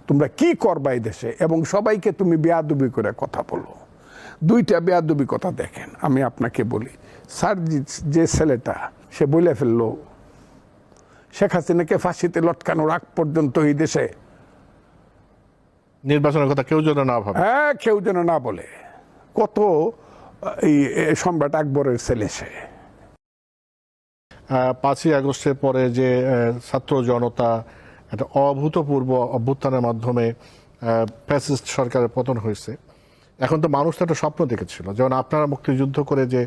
তোমরা কি করবা এই দেশে, এবং সবাইকে তুমি বেয়াদবি করে কথা বলো। দুইটা বেয়াদবি কথা দেখেন, আমি আপনাকে বলি, সার্জিস যে ছেলেটা সে বলে ফেললো শেখ হাসিনাকে ফাঁসিতে লটকানোর আগ পর্যন্ত এই দেশে নির্বাচনের কথা কেউ যেন না ভাবে, হ্যাঁ কেউ যেন না বলে। কত এই সম্রাট আকবরের ছেলে সে। 5ই আগস্টের পরে যে ছাত্র জনতা একটা অভূতপূর্ব অভ্যুত্থানের মাধ্যমে ফ্যাসিস্ট সরকারের পতন হয়েছে, এখন তো মানুষ তো একটা স্বপ্ন দেখেছিল, যেমন আপনারা মুক্তিযুদ্ধ করে যে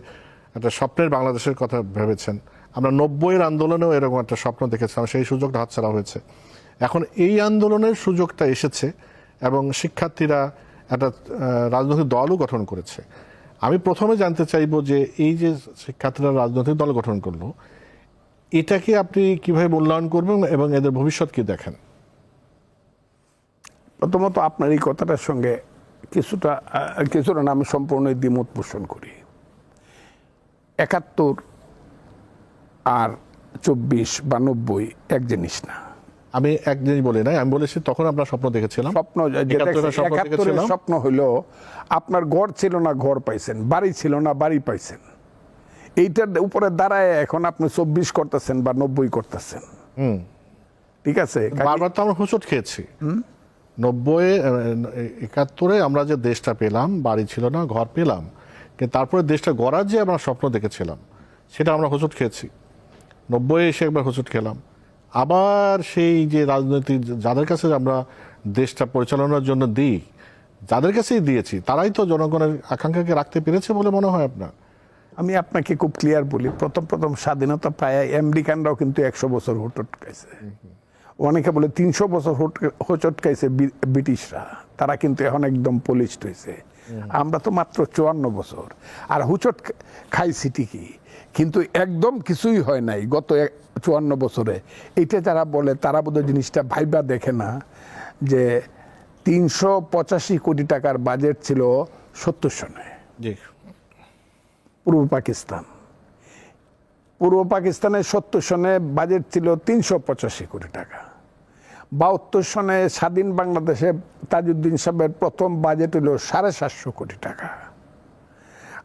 একটা স্বপ্নের বাংলাদেশের কথা ভেবেছেন, আমরা 90-এর আন্দোলনেও এরকম একটা স্বপ্ন দেখেছিলাম, সেই সুযোগটা হাতছাড়া হয়েছে। এখন এই আন্দোলনের সুযোগটা এসেছে এবং শিক্ষার্থীরা একটা রাজনৈতিক দলও গঠন করেছে। আমি প্রথমে জানতে চাইব যে এই যে শিক্ষার্থীরা রাজনৈতিক দল গঠন করলো, এটাকে আপনি কিভাবে মূল্যায়ন করবেন এবং এদের ভবিষ্যৎ কি দেখেন? প্রথমত আপনার এই কথাটার সঙ্গে কিছুটা না আমি সম্পূর্ণ দ্বিমত পোষণ করি। 71 আর 24 বা 90 এক জিনিস না। আমি এক জিনিস বলি নাই, আমি বলেছি তখন আপনার স্বপ্ন দেখেছিলাম। স্বপ্ন 71 স্বপ্ন হইল আপনার ঘর ছিল না ঘর পাইছেন, বাড়ি ছিল না বাড়ি পাইছেন। এইটার উপরে দাঁড়ায় এখন আপনি 24 করতেছেন বা 90 করতেছেন। ঠিক আছে, বারবার তো আমরা হোঁচট খেয়েছি। 71 আমরা যে দেশটা পেলাম, বাড়ি ছিল না ঘর পেলাম, কিন্তু তারপরে দেশটা গড়ার যে আমরা স্বপ্ন দেখেছিলাম সেটা আমরা হোঁচট খেয়েছি। 90 এসে একবার হোঁচট খেলাম, আবার সেই যে রাজনৈতিক যাদের কাছে আমরা দেশটা পরিচালনার জন্য দিই, যাদের কাছেই দিয়েছি তারাই তো জনগণের আকাঙ্ক্ষাকে রাখতে পেরেছে বলে মনে হয় আপনার? আমি আপনাকে খুব ক্লিয়ার বলি, প্রথম স্বাধীনতা পায় আমেরিকানরাও কিন্তু 100 বছর হোঁচট খাইছে। অনেকে বলে 300 বছর হোঁচট খাইছে ব্রিটিশরা, তারা কিন্তু এখন একদম পলিশড হয়েছে। আমরা তো মাত্র 54 বছর আর হোঁচট খাইছি ঠিকই, কিন্তু একদম কিছুই হয় নাই গত 54 বছরে। এইটা যারা বলে তারা বোধহয় জিনিসটা ভাইবা দেখে না যে 385 কোটি টাকার বাজেট ছিল 70 সনে পূর্ব পাকিস্তানের 70 সনে বাজেট ছিল 385 কোটি টাকা। 72 সনে স্বাধীন বাংলাদেশে তাজউদ্দিন সাহেবের প্রথম বাজেট হলো 750 কোটি টাকা।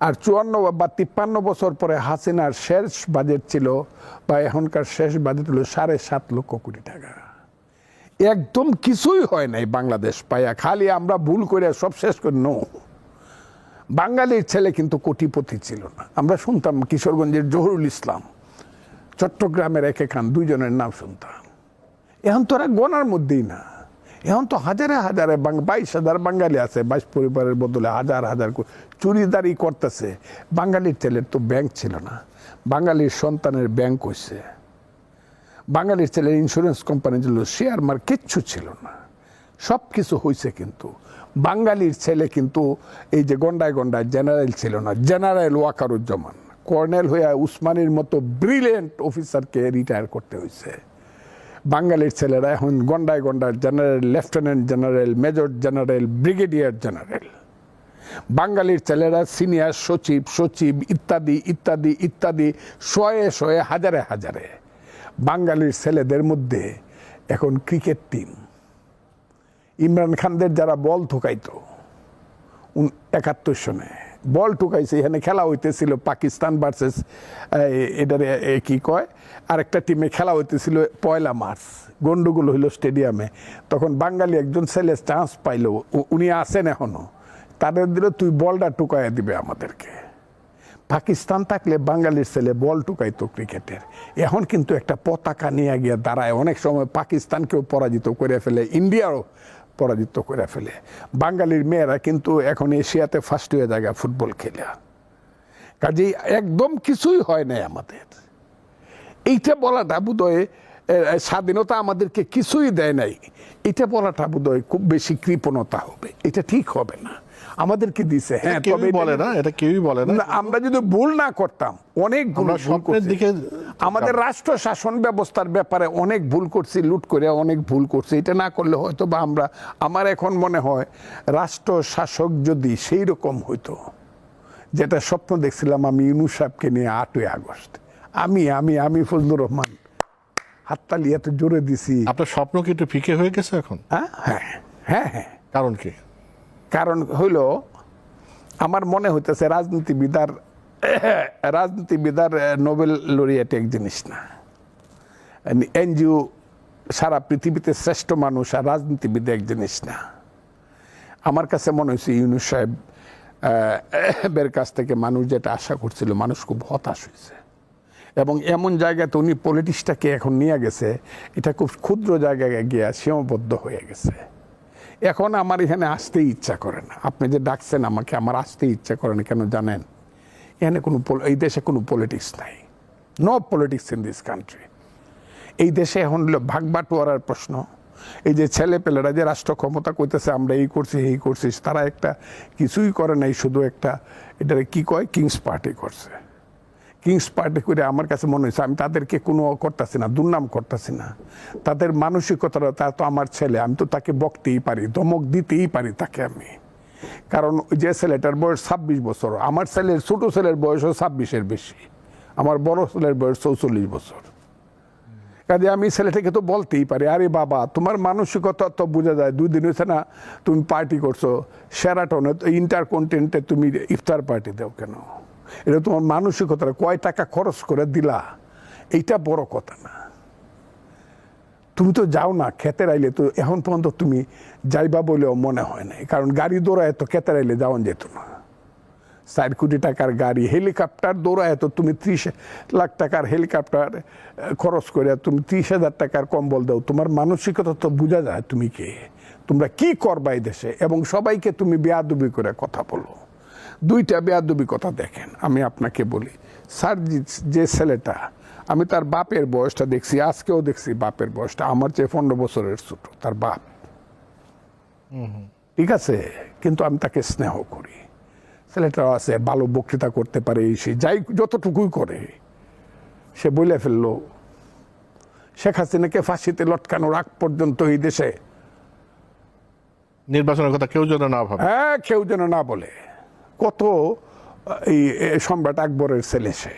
আর 54 বা 53 বছর পরে হাসিনার শেষ বাজেট ছিল বা এখনকার শেষ বাজেট হলো 7.5 লক্ষ কোটি টাকা। একদম কিছুই হয় নাই বাংলাদেশ পাইয়া, খালি আমরা ভুল করে সব শেষ করি। নো, বাঙালির ছেলে কিন্তু কোটিপতি ছিল না। আমরা শুনতাম কিশোরগঞ্জের জহুরুল ইসলাম, চট্টগ্রামের একে খান, 2 জনের নাম শুনতাম। এখন তো ওরা গোনার মধ্যেই না, এখন তো হাজারে 22,000 বাঙালি আছে, 22 পরিবারের বদলে হাজার চুরিদারি করতেছে। বাঙালির ছেলের তো ব্যাংক ছিল না, বাঙালির সন্তানের ব্যাংক হয়েছে। বাঙালির ছেলের ইন্স্যুরেন্স কোম্পানি ছিল, শেয়ার মার্কেট কিচ্ছু ছিল না, সব কিছু হয়েছে। কিন্তু বাঙালির ছেলে কিন্তু এই যে গন্ডায় জেনারেল ছিল না, জেনারেল ওয়াকারুজ্জামান কর্নেল হয়ে উসমানীর মতো ব্রিলিয়েন্ট অফিসারকে রিটায়ার করতে হয়েছে। বাঙালির ছেলেরা এখন গন্ডায় general, lieutenant general, major general, brigadier general. বাঙালির ছেলেরা সিনিয়র সচিব ইত্যাদি ইত্যাদি ইত্যাদি, শয়ে হাজারে। বাঙালির ছেলেদের মধ্যে এখন ক্রিকেট টিম, ইমরান খানদের যারা বল ঠুকাইতো 71 সনে বল ঠুকাইছে, এখানে খেলা হইতেছিল পাকিস্তান ভার্সেস এটারে কি কয় আরেকটা টিমে খেলা হইতেছিল 1 মার্চ, গন্ডগোল হইল স্টেডিয়ামে। তখন বাঙালি একজন ছেলে চান্স পাইল, উনি আছেন এখনো, তাদের দিল তুই বলটা টুকাইয়া দিবে আমাদেরকে। পাকিস্তান থাকলে বাঙালির ছেলে বল টুকাইতো ক্রিকেটের। এখন কিন্তু একটা পতাকা নিয়ে গিয়ে দাঁড়ায়, অনেক সময় পাকিস্তানকেও পরাজিত করে ফেলে, ইন্ডিয়াও পরাজিত করে ফেলে। বাঙালির মেয়েরা কিন্তু এখন এশিয়াতে ফার্স্ট হয়ে যায় ফুটবল খেলা। কাজেই একদম কিছুই হয় নাই আমাদের। এইটা বলাটা বোধহয় স্বাধীনতা আমাদেরকে কিছুই দেয় নাই, এটা বলাটা বোধহয় খুব বেশি কৃপণতা হবে, এটা ঠিক হবে না। আমাদেরকে দিছে, হ্যাঁ কেউই বলে না, এটা কেউই বলে না। আমরা যদি ভুল না করতাম, অনেক ভুল করছি, আমাদের রাষ্ট্র শাসন ব্যবস্থার ব্যাপারে অনেক ভুল করছি, লুট করে অনেক ভুল করছি। এটা না করলে হয়তো বা আমার এখন মনে হয় রাষ্ট্র শাসক যদি সেই রকম হইতো, যেটা স্বপ্ন দেখছিলাম আমি ইউনূস সাহেবকে নিয়ে 8ই আগস্ট, আমি ফজলুর রহমান হাততালি এত জোরে দিছি। আপনার স্বপ্ন কি একটু ফিকে হয়ে গেছে এখন? হ্যাঁ হ্যাঁ হ্যাঁ হ্যাঁ। কারণ কি? কারণ হইল আমার মনে হইতেছে রাজনীতিবিদার নোবেল লরিয়েট এক জিনিস না। এনজিও সারা পৃথিবীতে শ্রেষ্ঠ মানুষ আর রাজনীতিবিদ এক জিনিস না। আমার কাছে মনে হয়েছে ইউনূস সাহেবের কাছ থেকে মানুষ যেটা আশা করছিল, মানুষ খুব হতাশ হয়েছে। এবং এমন জায়গাতে উনি পলিটিক্সটাকে এখন নিয়ে গেছে, এটা খুব ক্ষুদ্র জায়গায় গিয়ে সীমাবদ্ধ হয়ে গেছে। এখন আমার এখানে আসতেই ইচ্ছা করে না। আপনি যে ডাকছেন আমাকে, আমার আসতেই ইচ্ছা করে না। কেন জানেন? এখানে এই দেশে কোনো পলিটিক্স নাই। No politics in this country. এই দেশে এখন ভাগ বাটোয়ারার প্রশ্ন। এই যে ছেলেপেলেরা যে রাষ্ট্র ক্ষমতা কইতেছে আমরা এই করছি এই করছি, তারা একটা কিছুই করে নাই, শুধু একটা এটারে কি কয় কিংস পার্টি করছে। কিংস পার্টি করে আমার কাছে মনে হয়েছে আমি তাদেরকে কোনো করতেছি না, দুর্নাম করতেছি না। তাদের মানসিকতাটা, তা তো আমার ছেলে, আমি তো তাকে বকতেই পারি, ধমক দিতেই পারি তাকে আমি। কারণ যে ছেলেটার বয়স 26 বছর, আমার ছেলের ছোট ছেলের বয়সও 26-এর বেশি, আমার বড় ছেলের বয়স 44 বছর। কাজে আমি ছেলেটাকে তো বলতেই পারি, আরে বাবা তোমার মানসিকতা তো বোঝা যায়। 2 দিন হয়েছে না তুমি পার্টি করছো শেরাটনে, ইন্টারকন্টিনেন্টে তুমি ইফতার পার্টি দাও কেন? এটা তোমার মানসিকতা, কয় টাকা খরচ করে দিলা, এইটা বড় কথা না। তুমি তো যাও না ক্ষেতের আইলে, তো এখন পর্যন্ত তুমি যাইবা বলেও মনে হয় না। কারণ গাড়ি দৌড়ায় তো ক্ষেতের আইলে যাওয়া যেত না। 4 কোটি টাকার গাড়ি, হেলিকপ্টার দৌড়ায় তো তুমি 30 লাখ টাকার হেলিকপ্টার খরচ করে তুমি 30,000 টাকার কম্বল দাও। তোমার মানসিকতা তো বোঝা যায় তুমি কে, তোমরা কি করবা এই দেশে। এবং সবাইকে তুমি বেয়াদবি করে কথা বলো। 2টা বেয়াদবি কথা দেখেন, আমি আপনাকে বলি। সারজিৎ যে ছেলেটা, আমি তার বাপের বয়সটা দেখছি, আজকেও দেখছি বাপের বয়সটা আমার চেয়ে 15 বছরের ছোট তার বাপ। ঠিক আছে, কিন্তু আমি তাকে স্নেহ করি। ছেলেটা আছে, ভালো বক্তৃতা করতে পারে, সে যাই যতটুকুই করে। সে বলে ফেললো শেখ হাসিনাকে ফাঁসিতে লটকানোর আগ পর্যন্ত এই দেশে নির্বাচনের কথা কেউ যেন না ভাবে। হ্যাঁ, কেউ যেন না বলে। কত এই সম্রাট আকবরের ছেলে সে।